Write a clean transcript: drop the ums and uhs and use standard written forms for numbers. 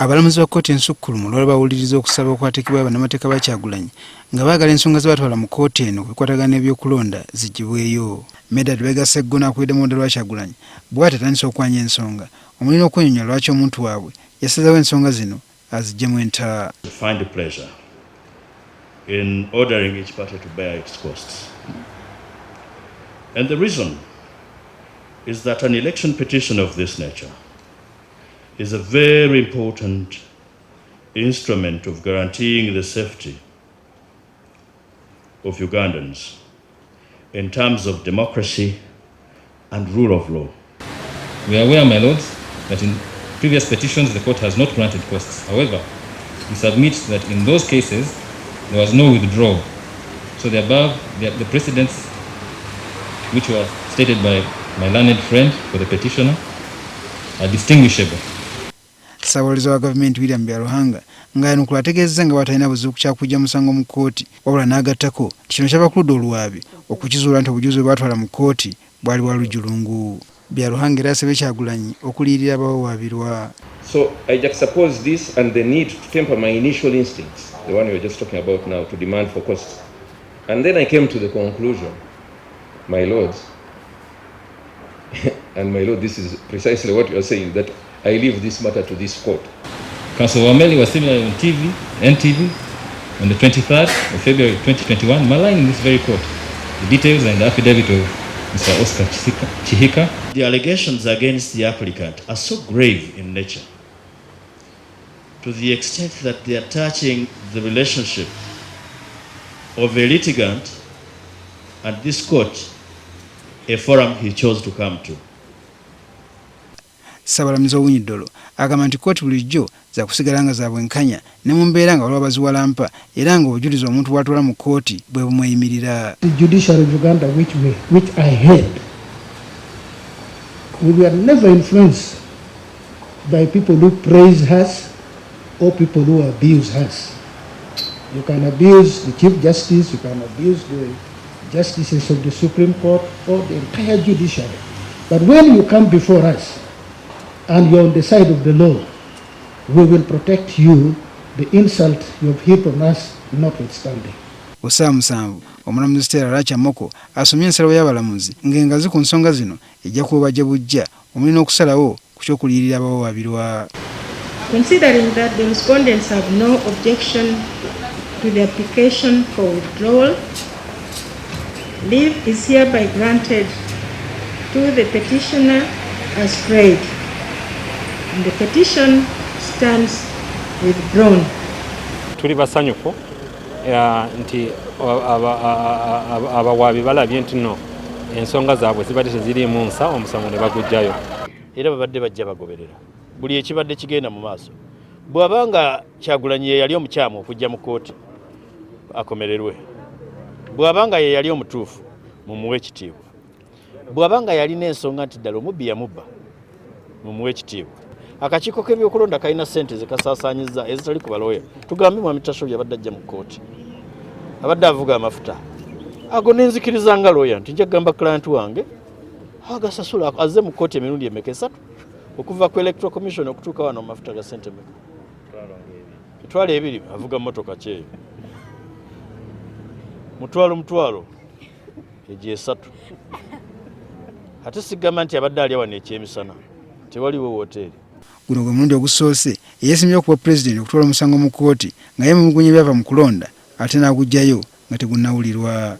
Abalamuzi ba kkooti ensukkulumu lwali bawuliriza okusaba okwateekebwa bannamateeka ba Kyagulanyi nga baagala ensonga ze batwala mu kkooti eno kwekwatagana n'ebyokulonda zigibweyo. Medad beegasa eggona akulira mu lwa Kyagulanyi bw'ati atandise okwanya ensonga omulina okwenyonya lwaki omuntu waabwe yasazeewo ensonga zino aziggyemu enta. Find pleasure in ordering each party to bear its costs. And the reason is that an election petition of this nature is a very important instrument of guaranteeing the safety of Ugandans in terms of democracy and rule of law. We are aware, my lords, that in previous petitions the court has not granted costs. However, we submit that in those cases there was no withdrawal. So the above, the precedents which were stated by my learned friend for the petitioner are distinguishable. Ssaabawolereza wa gavumenti William Byaruhanga ng'ayanukula ategeezezza nga batalina buzibu ku kyakujja musango mu kkooti wabula n'agattako kino kyabakuludde oluwaabi okukizuula nti obujulizi bwe batwala mu kkooti bwali bwa lujjulungu. Byaruhanga era asabye Kyagulanyi okuliyirira abawawaabirwa. So I juxtapose this and the need to temper my initial instincts, the one we were just talking about now, to demand for costs. And then I came to the conclusion, my lords, and my lord, this is precisely what you are saying, that I leave this matter to this court. Council Wameli was similarly on NTV, on the 23rd of February 2021, maligning this very court. The details and the affidavit of Mr. Oscar Chihika. The allegations against the applicant are so grave in nature, to the extent that they are touching the relationship of a litigant and this court, a forum he chose to come to. Ssaabalamuzi Owunyiddolo agamba nti kkooti bulijjo za kusigala nga za bwenkanya ne mu mbeera nga waliwo baziwalampa era nga obujulizi omuntu bw'atwala mu kkooti bwe bumweyimirira. The judiciary of Uganda which I heard, we were never influenced by people who praise us or people who abuse us. You can abuse the Chief Justice, you can abuse the justices of the Supreme Court or the entire judiciary. But when you come before us and you're on the side of the law, we will protect you, the insult you have heaped on us notwithstanding. Omusango Omulamuzi Stella Arach Amoko asomye ensalawo y'abalamuzi ng'engazi ku nsonga zino ejja kubajja bujja omulina okusalawo ku ky'okuliyirira abawawaabirwa. Considering that the respondents have no objection to the application for withdrawal, leave is hereby granted to the petitioner as read. And the petition stands withdrawn. Tuli basanyufu nti abawaabi balabye nti no ensonga zaabwe zibadde teziriimu nsa omusango ne bagugyayo. Era babadde bajja bagoberera buli ekibadde kigenda mu maaso. Bw'abanga Kyagulanyi ye yali omukyamu okujja mu kkooti akomererwe, bw'abanga ye yali omutuufu mumuwe ekitiibwa, bw'abanga yalina ensonga nti ddala omubbi yamubba mumuwe ekitiibwa. Akakiiko k'ebyokulonda kalina ssente ze kasaasaanyizza ezitali ku balooya. Tugambe Mwami Tashobi abadde ajja mu kkooti abadde avuga amafuta ago nenzikiriza nga looya nti nja kugamba client wange agasasula azze mu kkooti emirundi emeka esatu okuva ku Electoral Commission okutuuka wano amafuta ga ssente meka mitwalo ebiri avuga mmotoka kyeyo mutwalo egyo esatu ate sigamba nti abadde ali wano ekyemisana tewaliwo woteeri. Guno gwe mulundi ogusoose eyesimbyewo okuba pulezidenti okutwala omusango mu kkooti nga yeemulugunya ebyava mu kulonda ate nagujjayo nga tegunnawulirwa.